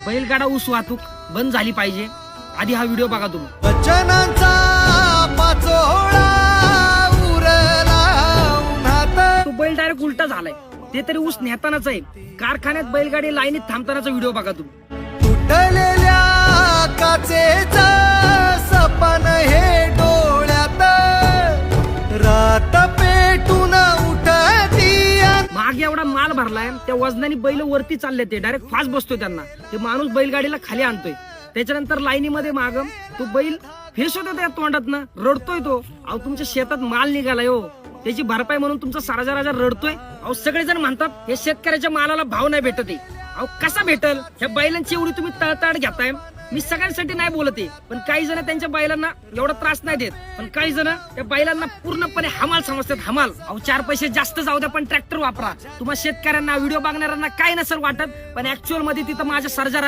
बैलगाडा ऊस वाहतूक बंद झाली पाहिजे. आधी हा व्हिडिओ बघा तुम्ही. वचनांचा पाचोळा उरला उन्हात. तो बैल डायरेक्ट उलटा झालाय. ते तरी ऊस नेतानाच आहे. कारखान्यात बैलगाडी लाईनीत थांबतानाचा व्हिडिओ बघा तुम्ही. तुटलेल्या काचेचा सपन हे डोळ्यात रात पेटून उठती. मागे एवढा माल भरलाय, त्या वजनाने बैल वरती चालले, ते डायरेक्ट फास्ट बसतोय त्यांना. ते माणूस बैलगाडीला खाली आणतोय. त्याच्यानंतर लाईनीमध्ये मागम तो बैल फेस होतो त्या तोंडातनं, रडतोय तो. अहो तुमच्या शेतात माल निघालाय हो, त्याची भरपाई म्हणून तुमचा साराजा राजा रडतोय. अहो सगळेजण म्हणतात हे शेतकऱ्याच्या मालाला भाव नाही भेटत आहे. अहो कसा भेटल? ह्या बैलांची एवढी तुम्ही तळताड घेताय. मी सगळ्यांसाठी नाही बोलते, पण काही जण त्यांच्या बैलांना एवढा त्रास नाही देत, पण काही जण त्या बैलांना पूर्णपणे हमाल समजतात. हमाल. अहो 4 पैसे जास्त जाऊ द्या, पण ट्रॅक्टर वापरा. तुम्हाला शेतकऱ्यांना, व्हिडिओ बघणाऱ्यांना काय नसेल वाटत, पण ऍक्च्युअल मध्ये तिथं माझ्या सर्जा